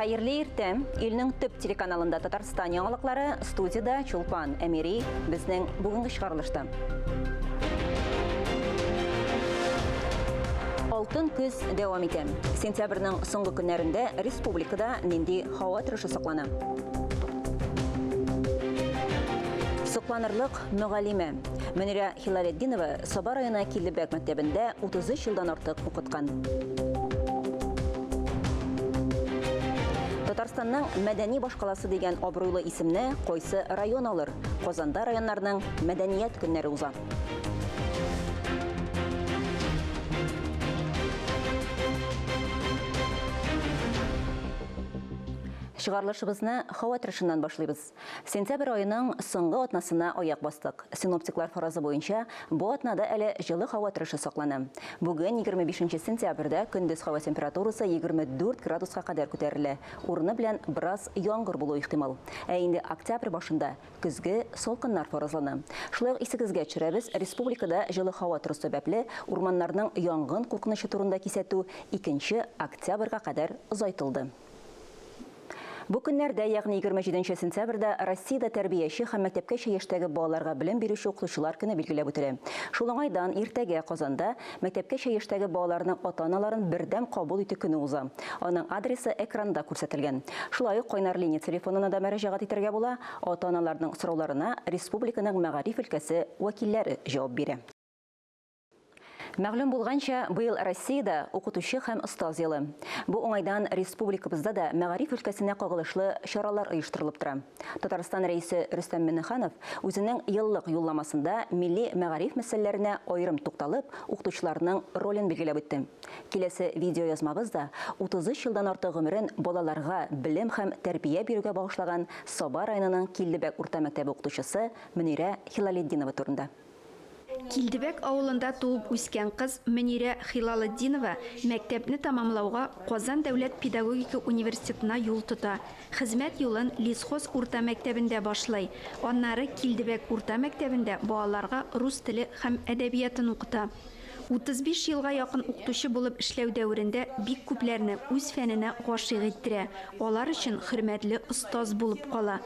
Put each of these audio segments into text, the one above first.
Хайырлы иртә, илнең төп телеканалында Татарстан яңалыклары, студияда Чулпан Әмири безнең бүгенге чыгарылышта. Алтын көз дәвам итә. Сентябрьнең соңгы көннәрендә республикада нинди һава торышы саклана? Сокланырлык мөгаллиме Мөнирә Хилалетдинова Саба районы Килдебәк мәктәбендә 33 елдан артык укыткан. Татарстанның мәдәни башкаласы дигән абруйлы исемне койсы район алыр? Казанда районнарның мәдәният көннәре уза. Чыгарылышыбызны һава торышыннан башлыйбыз. Сентябрь айының соңгы атнасына аяк бастык. Синоптиклар фаразы буенча, бу атнада әле җылы һава торышы саклана. Бүген 25 сентябрьдә көндез һава температурасы 24 градуска кадәр күтәрелә. Урыны белән бераз яңгыр булу ихтимал. Ә инде октябрь башында көзге салкыннар фаразлана. Шулай ук исегезгә төшерәбез, республикада җылы һава торышы сәбәпле урманнарның янгын куркынычы турында кисәтү 2 октябрьгә кадәр озайтылды. Бу көннәрдә, ягъни 27 сентябрьдә Россиядә тәрбияче һәм мәктәпкәчә яшьтәге балаларга белем бирүче укытучылар көне билгеләп үтелә. Шул уңайдан иртәгә Казанда мәктәпкәчә яшьтәге балаларның ата-аналарын бердәм кабул итү көне уза. Аның адресы экранда күрсәтелгән. Шулай ук кайнар линия телефонына да мөрәҗәгать итәргә була. Ата-аналарның сорауларына республиканың мәгариф өлкәсе вәкилләре җавап бирә. Мәгълүм булганча, быел Россиядә укытучы һәм остаз елы. Бу уңайдан республикабызда да мәгариф өлкәсенә кагылышлы чаралар оештырылып тора. Татарстан рәисе Рөстәм Миңнеханов үзенең еллык юлламасында милли мәгариф мәсьәләләренә аерым тукталып, укытучыларның ролен билгеләп үтте. Киләсе видеоязмабызда 33 елдан артык гомерен балаларга белем һәм тәрбия бирүгә багышлаган Саба районының Килдебәк урта мәктәбе укытучысы Мөнирә Хилалетдинова турында. Килдебәк авылында туып үскән кыз Мөнирә Хилалетдинова мәктәпне тамамлауга Казан дәүләт педагогика университетына юл тота. Хезмәт юлын Лисхоз урта мәктәбендә башлый. Аннары Килдебәк урта мәктәбендә балаларга рус теле һәм әдәбиятын укыта. 35 елга якын укытучы булып эшләү дәверендә бик күпләрне үз фәненә гашыйк иттерә. Алар өчен хөрмәтле остаз булып кала.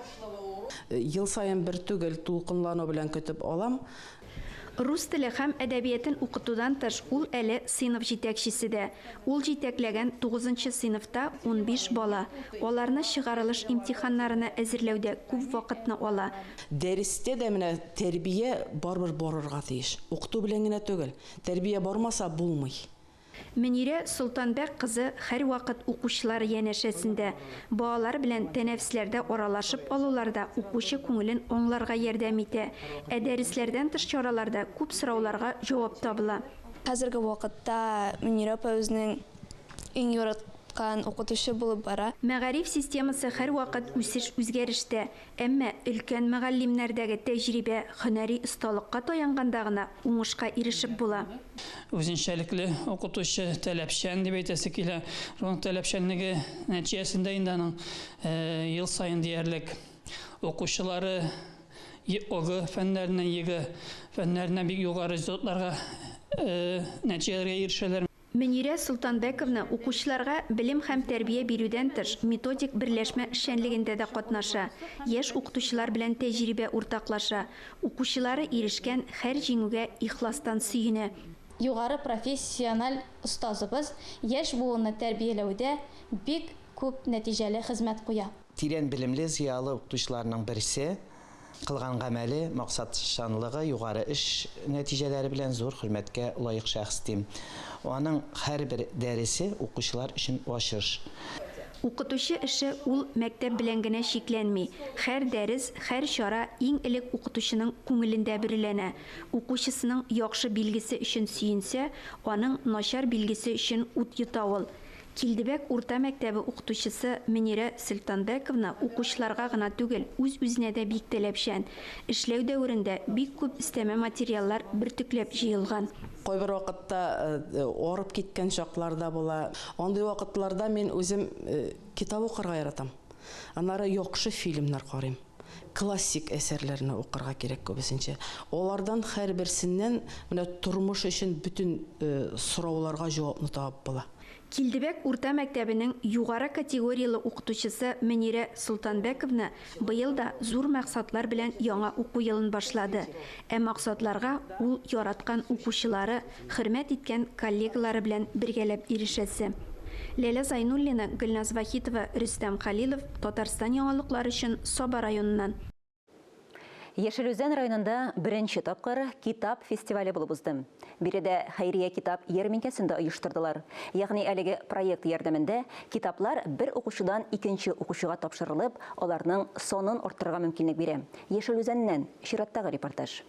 Ел саен бер түгел тулкынлану белән көтеп алам. Рус теле һәм әдәбиятын укытудан тыш ул әле сыйныф җитәкчесе дә. Ул җитәкләгән 9 сыйныфта 15 бала. Аларны чыгарылыш имтиханнарына әзерләүдә күп вакытны ала. Дәрестә дә менә тәрбия барбер барырга тиеш. Укыту белән генә түгел. Тәрбия бармаса булмый. Мөнирә Солтанбәк кызы һәр вакыт укучылар янәшәсендә. Балалар белән тәнәфесләрдә аралашып алуларда укучы күңелен аңларга ярдәм итә. Ә дәресләрдән тыш чараларда күп сорауларга җавап табыла. Хәзерге вакытта Мөнирә өзенең иң яраткан укытучы булып бара. Мәгариф системасы һәр вакыт үсеш үзгәрештә, әмма өлкән мөгаллимнәрдәге тәҗрибә, һөнәри осталыкка таянганда гына уңышка ирешеп була. Үзенчәлекле укытучы таләпчән дип әйтәсе килә. Шуның таләпчәнлеге нәтиҗәсендә инде аның ел саен диярлек укучылары ОГы фәннәреннән ЕГЭ фәннәреннән бик югары результатларга нәтиҗәләргә ирешәләр. Мөнирә Солтанбәковна укучыларга белем һәм тәрбия бирүдән тыш методик берләшмә эшчәнлегендә дә катнаша. Яшь укытучылар белән тәҗрибә уртаклаша. Укучылары ирешкән һәр җиңүгә ихластан сөенә. Югары профессиональ остазыбыз яшь буынны тәрбияләүдә бик күп нәтиҗәле хезмәт куя. Тирән белемле зыялы укытучыларның берсе, кылган гамәле, максатчанлыгы, югары эш нәтиҗәләре белән зур хөрмәткә лаек шәхс дим. Аның һәрбер дәресе укучылар өчен ачыш. Укытучы эше ул мәктәп белән генә шикләнми. Һәр дәрес, һәр чара иң элек укытучының күңелендә биреләнә. Укучысының яхшы билгесе өчен сөенсә, аның начар билгесе өчен ут йота ул. Килдебәк урта мәктәбе укытучысы Мөнирә Солтанбәковна укучыларга гына түгел, үз-үзенә дә бик таләпчән. Эшләү дәверендә бик күп өстәмә материаллар бертөкләп җыелган. Кайбер вакытта арып киткән чакларда була. Андый вакытларда мин үзем китап укырга яратам. Аннары яхшы фильмнар карыйм. Классик әсәрләрне укырга кирәк күбесенчә. Алардан һәрберсеннән менә тормыш өчен бүтән сорауларга җавапны табып була. Килдебек урта мәктәбенең югары категориялы укытучысы Мөнирә Султанбековна быел да зур максатлар белән яңа уку елын башлады. Ә максатларга ул яраткан укучылары, хөрмәт иткән коллегалары белән бергәләп ирешәсе. Ләлә Зайнуллина, Гөлназ Вахитова, Рөстәм Халилов, Татарстан яңалыклары өчен Саба районыннан. Яшелүзән районында беренче тапкыр китап фестивале булып узды. Биредә Хәйрия китап ярминкәсендә оештырдылар. Ягъни әлеге проект ярдәмендә китаплар бер укучыдан икенче укучыга тапшырылып, аларның сонын арттырырга мөмкинлек бирә. Яшелүзәннән чираттагы репортаж.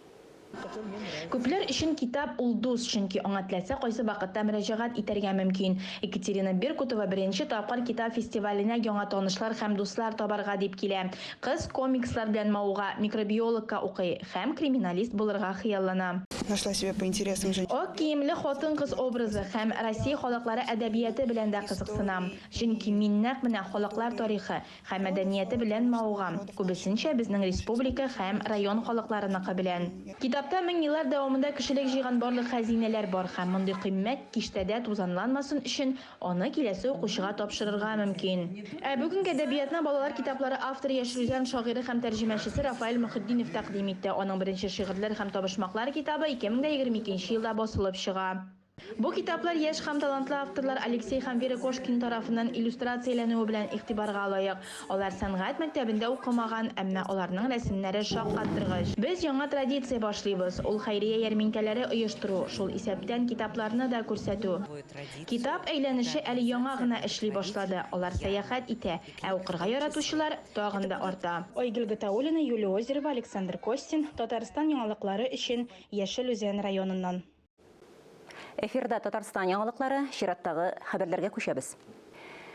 Күпләр өчен китап ул дус, чөнки аңа теләсә кайсы вакытта мөрәҗәгать итәргә мөмкин. Екатерина Беркутова беренче тапкыр китап фестиваленә яңа танышлар һәм дуслар табарга дип килә. Кыз комикслар белән мауга, микробиологка укый һәм криминалист булырга хыяллана. Нашла себя по интересам женщин. Ак киемле хатын-кыз образы һәм Россия халыклары әдәбияты белән дә кызыксынам. Чөнки мин нәкъ менә халыклар тарихы һәм мәдәнияте белән маугам. Күбесенчә безнең республика һәм район халыкларыныкы белән. Китапта мең еллар дәвамында кешелек җыйган барлык хәзинәләр бар һәм мондый кыйммәт киштәдә тузанланмасын өчен аны киләсе укучыга тапшырырга мөмкин. Ә бүгенге әдәбиятны балалар китаплары авторы Яшелүзән шагыйре һәм тәрҗемәчесе Рафаэль Мөхетдинов тәкъдим итте. Аның беренче шигырьләр һәм табышмаклар китабы 2022 елда басылып чыга. Бу китаплар яшь һәм талантлы авторлар Алексей һәм Вера Кошкин тарафыннан иллюстрацияләнүе белән игътибарга лаек. Алар сәнгать мәктәбендә укымаган, әмма аларның рәсемнәре шаккаттыргыч. Без яңа традиция башлыйбыз. Ул хәйрия ярминкәләре оештыру, шул исәптән китапларны да күрсәтү. Китап әйләнеше әле яңа гына эшли башлады. Алар сәяхәт итә, ә укырга яратучылар тагын да арта. Айгөл Гатауллина, Юлия Озерова, Александр Костин, Татарстан яңалыклары өчен Яшелүзән районыннан. Эфирда Татарстан яңалыклары, чираттагы хәбәрләргә күчәбез.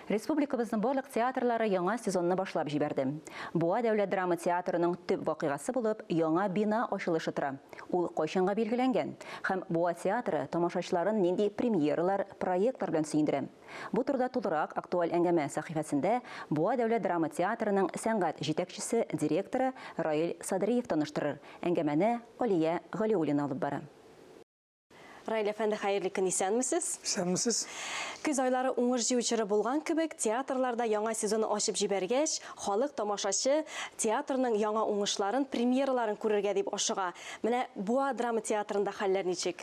Республикабызның барлык театрлары яңа сезонны башлап җибәрде. Буа дәүләт драма театрының төп вакыйгасы булып яңа бина ачылышы тора. Ул кайчанга билгеләнгән һәм Буа театры тамашачыларын нинди премьералар, проектлар белән сөендерә. Бу турыда тулырак актуаль әңгәмә сәхифәсендә Буа дәүләт драма театрының сәнгать җитәкчесе, директоры Раил Садриев таныштырыр. Әңгәмәне Алия Галиуллина алып бара. Раил әфәнде, хәерле көн, исәнмесез? Исәнмесез. Көз айлары уңыш җыючыры булган кебек, театрларда яңа сезонны ачып җибәргәч, халык тамашачы театрның яңа уңышларын, премьераларын күрергә дип ашыга. Менә Буа драма театрында хәлләр ничек?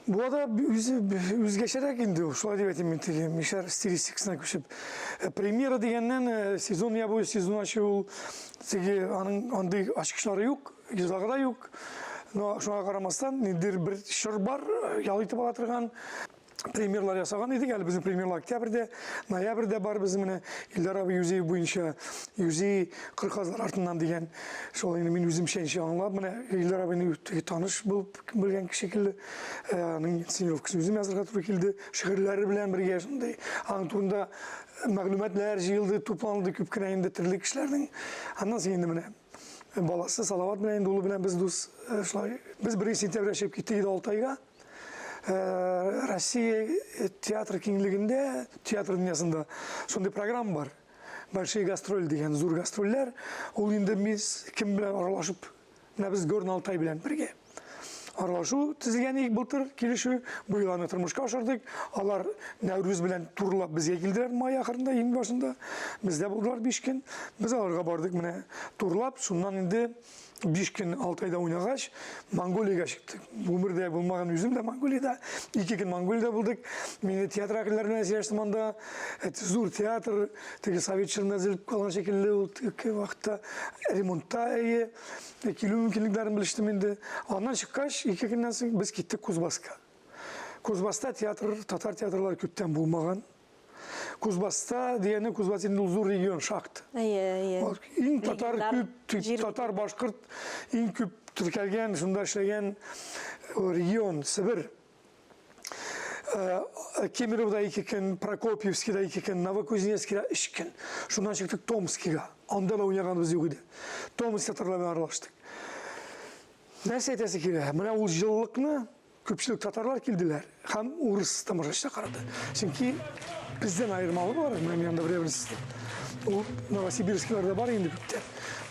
Буада үзгәчәрәк инде, шулай дип әйтим мин, мишәр стилистикасына күчеп. Премьера дигәннән сезон я бу сезон ачу, аның андый ачкычлары юк, излагы да юк. Но шуңа карамастан, ниндидер бер шыр бар, ял итеп ала торган премьерлар ясаган идек. Әле безнең премьерлар октябрьдә, ноябрьдә бар безнең менә Илдар абый юзей буенча, юзей кырказлар артыннан дигән. Шул инде мин үзем шәнче аңлап, менә Илдар абыйны таныш булып белгән шикелле, аның инсценировкасын үзем язарга туры килде, шигырьләре белән бергә шундый. Аның турында мәгълүматлар җыелды, тупланды күп кенә инде төрле кешеләрнең. Аннан соң инде менә баласы Салават белән улы белән без дус шулай. Без 1 сентябрьдә чыгып киттек Алтайга. Россия театр киңлегендә, театр дөньясында шундый программа бар. Большие гастроль дигән зур гастрольләр. Ул инде без кем белән аралашып, менә без Горн Алтай белән бергә аралашу төзелгән ик былтыр килешү, бу елны тормышка ашырдык. Алар Нәүрүз белән турлап безгә килделәр май ахырында, иң башында. Бездә булдылар 5 көн. Без аларга бардык менә турлап, шуннан инде 5 көн Алтайда уйнагач, Монголиягә чыктык. Өмердә булмаган үзем дә Монголиядә 2 көн Монголиядә булдык. Мине театр әгъзалары белән сөйләштем анда. Зур театр, теге совет чорында зилеп калган шикелле ул вакытта ремонтта килү мөмкинлекләрен белештем инде. Аннан чыккач, 2 көннән соң без киттек Кузбасска. Кузбасста театр, татар театрлары күптән булмаган. Кузбасста дигәне Кузбасс инде зур регион шахт. Иң татар күп, татар башкорт иң күп төркәлгән, шунда эшләгән регион Сибир. Кемеровда 2 көн, Прокопьевскида 2 көн, Новокузнецкида 3 көн. Шуннан чыктык Томскига. Анда да уйнаганбыз юк иде. Томск театрларына аралаштык. Нәрсә әйтәсе килә? Менә ул җыллыкны күпчелек татарлар килделәр һәм урыс тамашачылар карады. Чөнки бездән айырмалы бар, менә янда беребез. Ул Новосибирскиларда бар инде күптән.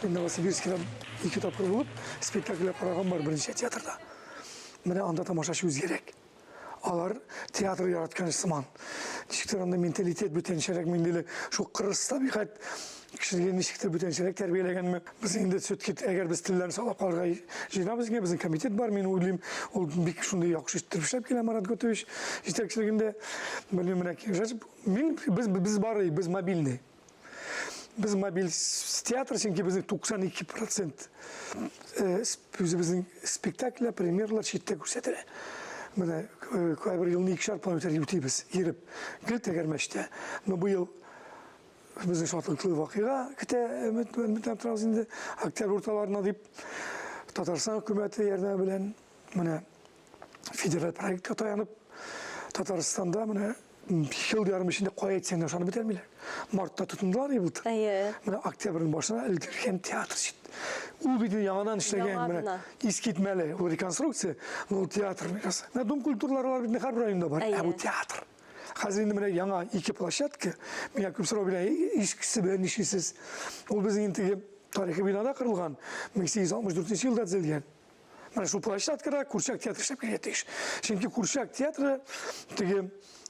Мин Новосибирскида 2 тапкыр булып, спектакльләр караган бар беренче театрда. Менә анда тамашачы үзгәрәк. Алар театр яраткан сыман. Ничектер анда менталитет бүтенчерек менделе шу кырыс табигать кишиге ничектер бүтенчерек тәрбияләгәнме. Без инде сөткет әгәр без телләрне саклап калырга җыенабыз, безнең комитет бар, мин уйлыйм, ул бик шундый яхшы итеп эшләп килә Марат Готович җитәкчелегендә. Белмәм, без барый, без мобильный. Biz mobil teatr çünkü bizim 92% bizim spektakler, premierler şitte gösterilir. Bana kayber yılını 2 plan öteri biz girip gül tegermeşte. No bu yıl bizim şartlıklı vakıya kite tranzinde aktör ortalarına deyip Tatarstan hükümeti yerine bilen bana federal proyekte dayanıp Tataristan'da bana yıl yarım içinde koya etsen yaşanı bitermiler. Mart'ta tutundular ya bu. Oktyabrın başına ilgirken tiyatr şit. O bir de yandan işlegen iskitmeli, o rekonstruksiya, o tiyatr biraz. Dom kültürler var bir de her bir ayında var. Bu tiyatr. Hazır indi yana 2 plaşatka. Mine küpsüro bile işkisi bilen işsiz. O bizim intigi tarihi binada kırılgan. 1864 yılda düzelgen. Mana şu plaşatkada Kurşak tiyatr işlep geletiş. Çünkü Kurşak tiyatrı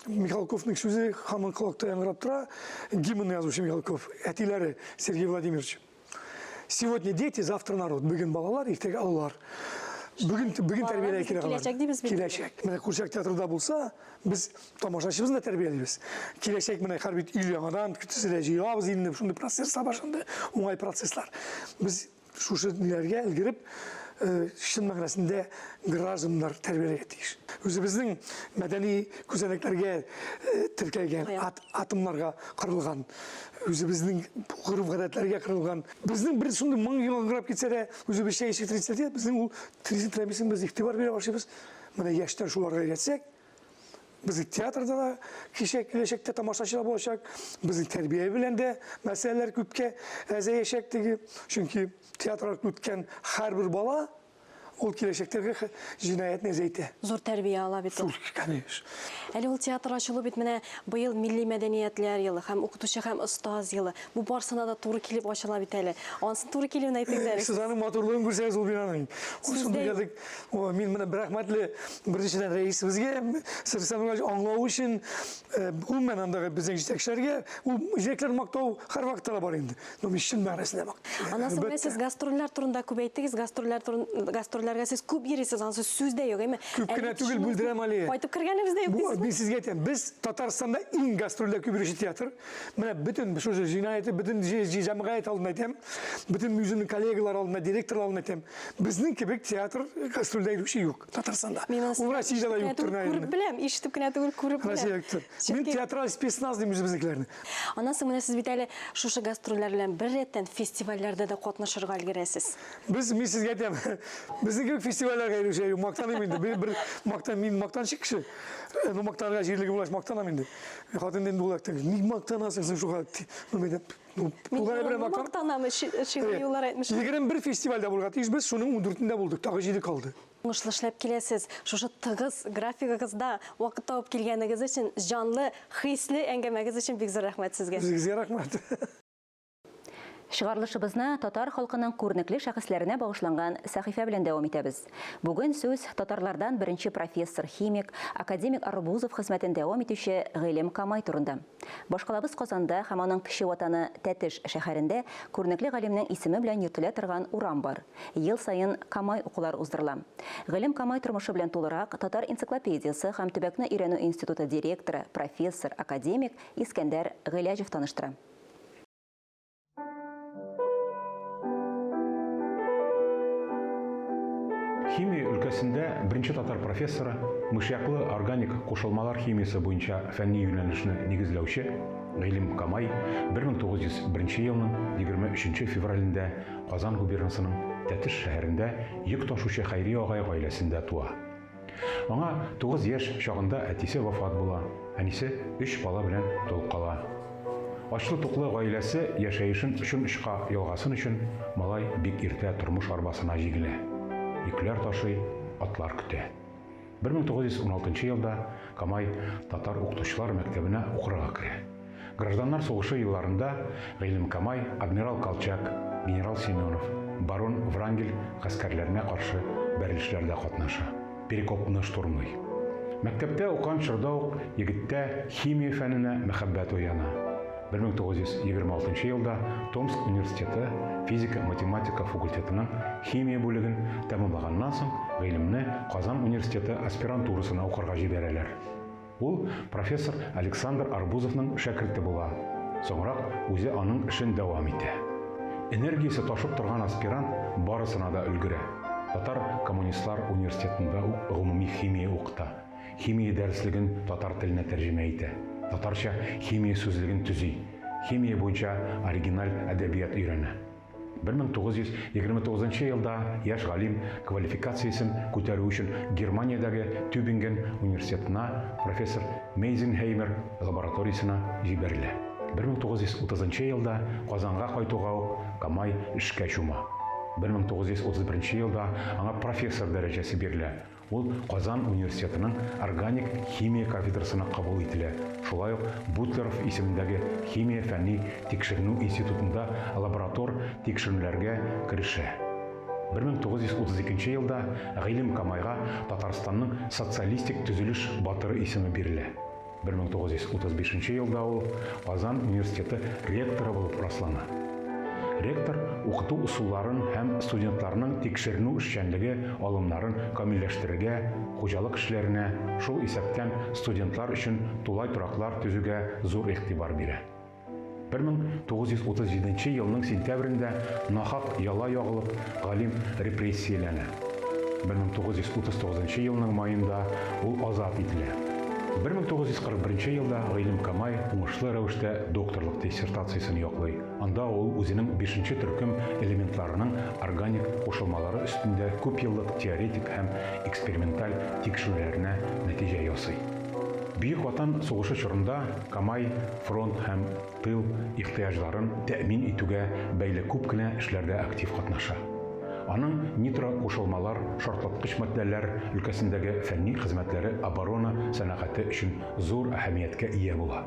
Михалковның сөзі хамын қылықта яңырап тұра, гимн язушы Михалков, әтилері Сергей Владимирович. Сегодня дети, завтра народ. Бүгін балалар, ертең алалар. Бүгін тәрбиелей керек алар. Келешек. Міне Курчак театрда болса, біз тамашашыбызды да тәрбиелейбіз. Келешек міне қарбет үй яңадан күтісіле жиғабыз елінде шундай процесс сабашынды, оңай процесслар. Біз шушы нелерге ілгіріп, шын мәғынасында граждандар тәрбиелеге тиіш. Өзі біздің мәдени көзәнектерге тіркелген, атымларға қырылған, өзі біздің ғұрып ғадәтлерге қырылған. Біздің бір сондай 1000 жыл аңғырап кетсе де, өзі біз шәйшік 30 біздің ол 30 біз иқтибар бере башlayбыз. Міне яштар шуларға кетсек, біздің театрда да келешекте тамашашылар болашак, біздің тәрбие белән дә мәсьәләләр күпкә әзәйәшәк теге. Чөнки театрда үткән һәрбер бала ол келешектерге җинаятны әзәйтә. Зур тәрбия ала бит. Зур, конечно. Әле ул театр ачылу бит менә быел милли мәдәниятләр елы һәм укытучы һәм остаз елы. Бу барсына да туры килеп ачыла бит әле. Ансын туры килүен әйтегез. Сез аның матурлыгын күрсәгез ул бинаның. Шундый мин менә рәхмәтле беренчедән рәисебезгә сырсамыгы аңлау өчен гомумән андагы безнең җитәкчеләргә ул җитәкләр мактау һәр вакытта бар инде. Но мин чын мәгънәсендә мактау. Анасы сез гастрольләр турында күп әйттегез, гастрольләргә сез күп йөрисез, ансы сүздә юк, әмма күп кенә түгел бүлдерәм әле. Кайтып кергәнебездә юк. Мин сезгә әйтәм, без Татарстанда иң гастрольдә күп йөрүче театр. Менә бөтен шу җинаяты, бөтен җәмгыять алдында әйтәм, бөтен музейның коллегалар алдында, директорлар алдында әйтәм, безнең кебек театр гастрольдә йөрүче юк Татарстанда. Ул Россиядә дә юктыр. Күреп беләм, ишетеп кенә түгел, күреп беләм. Мин театраль спецназ дим безнекеләрне. Анасы менә сез бит әле шушы гастрольләр белән бер рәттән фестивальләрдә дә катнашырга өлгерәсез. Мин сезгә әйтәм, безнең кебек фестивальләргә йөрүче юк, мактаным инде. Бер мактанчы кеше. Ну мактанга җирлеге булаш мактанам инде. Хатын инде ул әйтте, ник мактанасың син шуга? Ну мен мактанам, шигъри юллар әйтмеш. 21 фестивальдә булган тиеш, без шуның 14-ндә булдык, тагы 7 калды. Уңышлы эшләп киләсез. Шушы тыгыз графигыгызда вакыт табып килгәнегез өчен, җанлы, хисле әңгәмәгез өчен бик зур рәхмәт сезгә. Сезгә рәхмәт. Шыгарлышыбызны татар халкының күренекле шәхесләренә багышланган сәхифә белән дәвам итәбез. Бүген сүз татарлардан беренче профессор, химик, академик Арбузов хезмәтен дәвам итүче Гыйлем Камай турында. Башкалабыз Казанда һәм аның кече ватаны Тәтеш шәһәрендә күренекле галимнең исеме белән йөртелә торган урам бар. Ел саен Камай укулар уздырыла. Гыйлем Камай тормышы белән тулырак Татар энциклопедиясе һәм Төбәкне өйрәнү институты директоры, профессор, академик Искәндәр Гыйләҗев таныштыра. Химия өлкәсендә беренче татар профессоры, мышьяклы органик кушылмалар химиясе буенча фәнни юнәлешне нигезләүче Гыйлем Камай 1901 елның 23 февралендә Казан губернасының Тәтеш шәһәрендә йөк ташучы Хәйри агай гаиләсендә туа. Аңа 9 яшь чагында әтисе вафат була, әнисе 3 бала белән тол кала. Ачлы-туклы гаиләсе яшәешен өчен ышка ялгасын өчен малай бик иртә тормыш арбасына җигелә. Йөкләр ташый, атлар көтә. 1916 елда Камай татар укытучылар мәктәбенә укырга керә. Гражданнар сугышы елларында Гыйлем Камай, адмирал Колчак, генерал Семенов, барон Врангель гаскәрләренә каршы бәрелешләрдә катнаша. Перекопны штурмлый. Мәктәптә укыган чорда ук егеттә химия фәненә мәхәббәт уяна. 1926 елда Томск университеты физика-математика факультетының химия бүлеген тәмамлаганнан соң гыйлемне Казан университеты аспирантурасына укырга җибәрәләр. Ул профессор Александр Арбузовның шәкерте була. Соңрак үзе аның эшен дәвам итә. Энергиясе ташып торган аспирант барысына да өлгерә. Татар коммунистлар университетында гомуми химия укыта. Химия дәреслеген татар теленә тәрҗемә итә. Татарча химия сүзлеген төзи. Химия буенча оригиналь әдәбият өйрәнә. 1929 елда яшь галим квалификациясын күтәрү өчен Германиядәге Тюбинген университетына профессор Мейзенхеймер лабораториясына җибәрелә. 1930 елда Казанга кайтуга ук Камай эшкә чума. 1931 елда аңа профессор дәрәҗәсе бирелә. Ул Казан университетының органик химия кафедрасына кабул ителә. Шулай ук Бутлеров исемендәге химия фәнни тикшеренү институтында лаборатор тикшерүләргә керешә. 1932 елда Гыйлем Камайга Татарстанның социалистик төзелеш батыры исеме бирелә. 1935 елда ул Казан университеты ректоры булып раслана. Ректор укыту усулларын һәм студентларның тикшеренү эшчәнлеге алымнарын камилләштерергә, хуҗалык эшләренә, шул исәптән студентлар өчен тулай тораклар төзүгә зур игътибар бирә. 1937 елның сентябрендә нахак яла ягылып, галим репрессияләнә. 1939 елның маенда ул азат ителә. 1941 елда Гыйлем Камай уңышлы рәвештә докторлык диссертациясын яклый. Анда ул үзенең 5-нче төркем элементларының органик кушылмалары өстендә күп еллык теоретик һәм эксперименталь тикшерүләренә нәтиҗә ясый. Бөек Ватан сугышы чорында Камай фронт һәм тыл ихтыяҗларын тәэмин итүгә бәйле күп кенә эшләрдә актив катнаша. Аның нитро кушылмалар, шартлаткыч матдәләр өлкәсендәге фәнни хезмәтләре оборона сәнәгате өчен зур әһәмияткә ия була.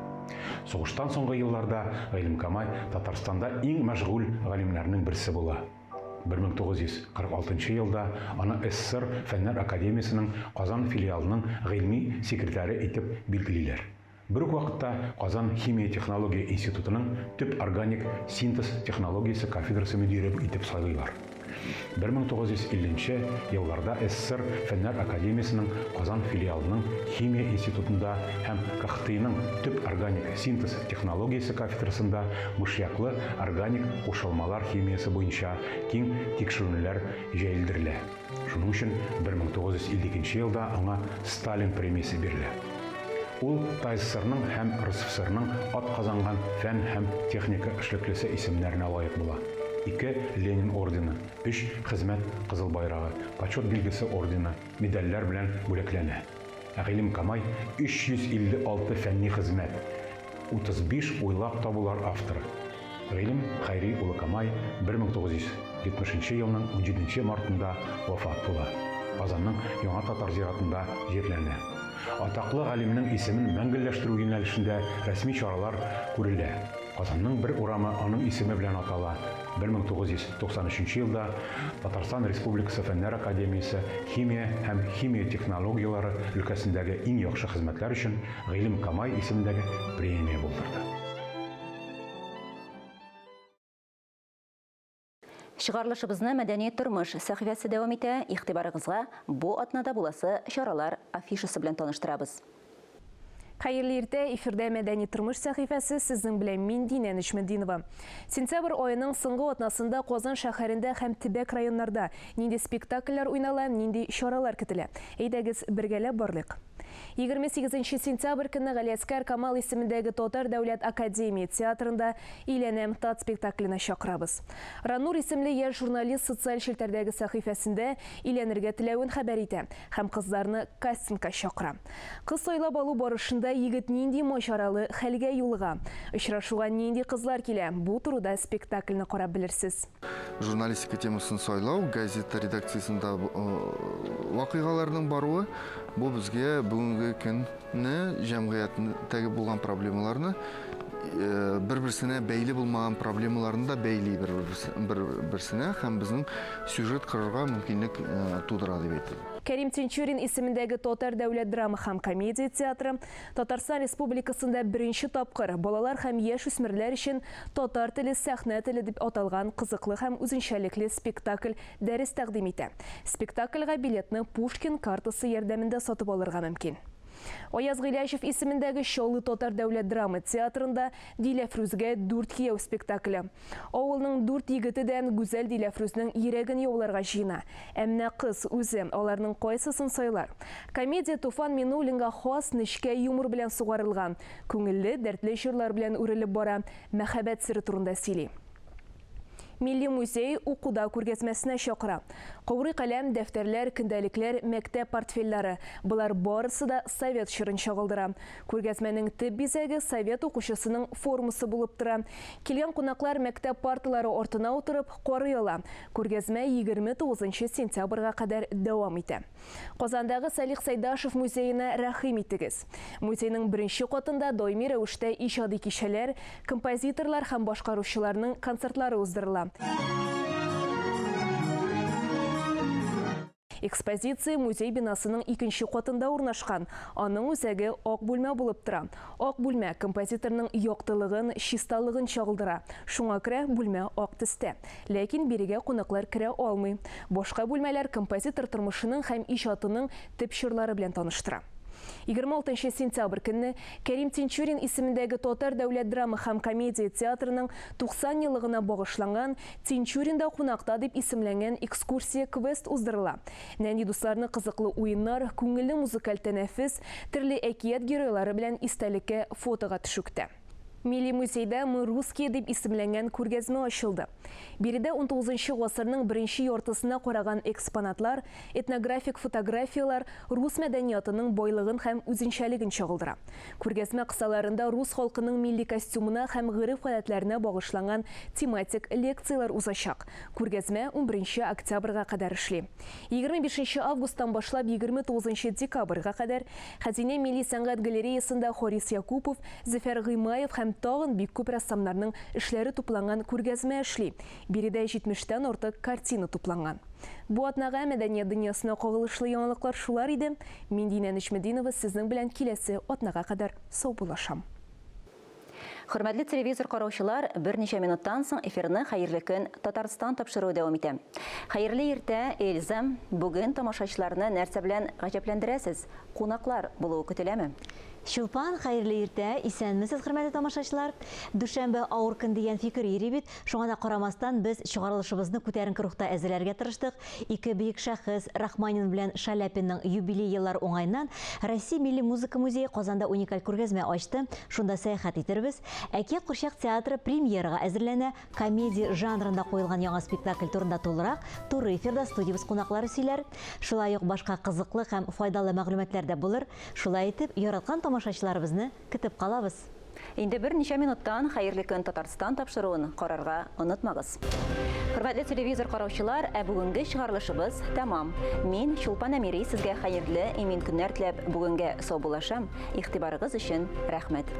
Сугыштан соңгы елларда Гыйлем Камай Татарстанда иң мәшгуль галимнәрнең берсе була. 1946 елда аны СССР Фәннәр академиясының Казан филиалының гыйльми секретаре итеп билгелиләр. Бер үк вакытта Казан химия технология институтының төп органик синтез технологиясе кафедрасы мөдире итеп сайлыйлар. 1950 елларда СССР Фәннәр академиясының Казан филиалының химия институтында һәм КХТның төп органик синтез технологиясе кафедрасында мышьяклы органик кушылмалар химиясе буенча киң тикшерүләр җәелдерелә. Шуның өчен 1952 елда аңа Сталин премиясе бирелә. Ул ТССРның һәм РСФСРның атказанган фән һәм техника эшлеклесе исемнәренә лаек була. 2 Ленин ордены, 3 хезмәт кызыл байрагы, почет билгесе ордены, медальләр белән бүләкләнә. Гыйлем Камай 356 фәнни хезмәт, 35 уйлап табулар авторы. Гыйлем Хайри улы Камай 1970 елның 17 мартында вафат була. Казанның Яңа Татар зиратында җирләнә. Атаклы галимнең исемен мәңгелләштерү юнәлешендә рәсми чаралар күрелә. Казанның бер урамы аның исеме белән атала. 1993 елда Татарстан Республикасы Фәннәр академиясе химия һәм химия технологиялары өлкәсендәге иң яхшы хезмәтләр өчен Гыйлем Камай исемендәге премия булдырды. Чыгарылышыбызны мәдәният тормыш сәхифәсе дәвам итә. Игътибарыгызга бу атнада буласы чаралар афишасы белән таныштырабыз. Хәерле иртә, эфирдә мәдәни тормыш сәхифәсе сезнең белән мин Динә Нишмәдинова. Сентябрь аеның соңгы атнасында Казан шәһәрендә һәм Төбәк районнарда нинди спектакльләр уйнала, нинди чаралар көтелә. Әйдәгез бергәләп барлык. 28 сентябрь көнне Галиәскәр Камал исемендәге Татар дәүләт академия театрында «Иләнәм» тат спектакленә чакырабыз. Ранур исемле яшь журналист социаль челтәрдәге сәхифәсендә өйләнергә теләвен хәбәр итә һәм кызларны кастингка чакыра. Кыз сайлап алу барышында егет нинди мочаралы хәлгә юлыга, очрашуга нинди кызлар килә, бу турыда спектакльне карап белерсез. Журналистика темасын сайлау, газета редакциясында вакыйгаларның баруы бу безгә бүгенге көнне җәмгыятьтәге булган проблемаларны бер-берсенә бәйле булмаган проблемаларны да бәйли бер-берсенә һәм безнең сюжет кырырга мөмкинлек тудыра дип әйтәм. Кәрим Тинчурин исемендәге Татар дәүләт драма һәм комедия театры Татарстан Республикасында беренче тапкыр балалар һәм яшь үсмерләр өчен татар теле сәхнә теле дип аталган кызыклы һәм үзенчәлекле спектакль дәрес тәкъдим итә. Спектакльгә билетны Пушкин картасы ярдәмендә сатып алырга мөмкин. Аяз Гыйләшев исемендәге Чаллы Татар дәүләт драма театрында Диләфрүзгә 4 кияү спектакле. Авылның 4 егетедән Гүзәл Диләфрүзнең йөрәген яуларга җыена. Әмма кыз үзе аларның кайсысын сайлар? Комедия Туфан Минуллинга хас нечкә юмор белән сугарылган, күңелле, дәртле җырлар белән үрелеп бара, мәхәббәт сыры турында сөйли. Милли музей укуда күргәзмәсенә чакыра. Каурый каләм, дәфтәрләр, көндәлекләр, мәктәп портфельләре. Булар барысы да совет чырын чагылдыра. Күргәзмәнең төп бизәге совет укучысының формасы булып тора. Килгән кунаклар мәктәп парталары артына утырып карый ала. Күргәзмә 29 сентябрьгә кадәр дәвам итә. Казандагы Салих Сайдашев музеена рәхим итегез. Музейның беренче катында даими рәвештә иҗади кичәләр, композиторлар һәм башкаручыларның концертлары уздырыла. Экспозиция музей бинасының 2нче катында урнашкан. Аның үзәге ак бүлмә булып тора. Ак бүлмә композиторның яктылыгын, чисталыгын чагылдыра. Шуңа күрә бүлмә ак төстә. Ләкин бирегә кунаклар керә алмый. Башка бүлмәләр композитор тормышының һәм иҗатының төп чорлары белән таныштыра. 26 сентябрь көнне Кәрим Тинчурин исемендәге Татар дәүләт драма һәм комедия театрының 90 еллыгына багышланган Тинчуринда кунакта дип исемләнгән экскурсия квест уздырыла. Нәни дусларны кызыклы уеннар, күңелле музыкаль тәнәфес, төрле әкият геройлары белән истәлеккә фотога төшүктә. Милли музейда «Мы русские» дип исемләнгән күргәзмә ачылды. Биредә 19 гасырның беренче яртысына караган экспонатлар, этнографик фотографиялар рус мәдәниятының байлыгын һәм үзенчәлеген чагылдыра. Күргәзмә кысаларында рус халкының милли костюмына һәм гырыф-гадәтләренә багышланган тематик лекциялар узачак. Күргәзмә 11 октябрьгә кадәр эшли. 25 августтан башлап 29 декабрьгә кадәр Хәзинә милли сәнгать галереясында Хорис Якупов, Зөфәр Гыймаев һәм тагын бик күп рәссамнарның эшләре тупланган күргәзмә эшли. Биредә 70-тән артык картина тупланган. Бу атнага мәдәният дөньясына кагылышлы яңалыклар шулар иде. Мин Динә Нечмединова сезнең белән киләсе атнага кадәр сау булашам. Хөрмәтле телевизор караучылар, берничә минуттан соң эфирны хәерле көн Татарстан тапшыруы дәвам итә. Хәерле иртә, Эльза, бүген тамашачыларны нәрсә белән гаҗәпләндерәсез? Кунаклар булуы көтеләме? Шулпан, хәерле иртә, исәнмесез, хөрмәтле тамашачылар. Дүшәмбе авыр көн дигән фикер йөри бит. Шуңа да карамастан без чыгарылышыбызны күтәренке рухта әзерләргә тырыштык. Ике бөек шәхес Рахманин белән Шаляпинның юбилей еллар уңайыннан Россия милли музыка музее Казанда уникаль күргәзмә ачты. Шунда сәяхәт итербез. Әкият Курчак театры премьерага әзерләнә. Комедия жанрында куелган яңа спектакль турында тулырак туры эфирда студиябыз кунаклары сөйләр. Шулай ук башка кызыклы һәм файдалы мәгълүматлар да булыр. Шулай итеп, яраткан тамашачыларыбызны көтеп калабыз. Инде берничә минуттан хәерле көн Татарстан тапшыруын карарга онытмагыз. Хөрмәтле телевизор караучылар, бүгенге чыгарылышыбыз тәмам. Мин Чулпан Әмири сезгә хәерле имин көннәр теләп бүгенгә сау булашам. Игътибарыгыз өчен рәхмәт.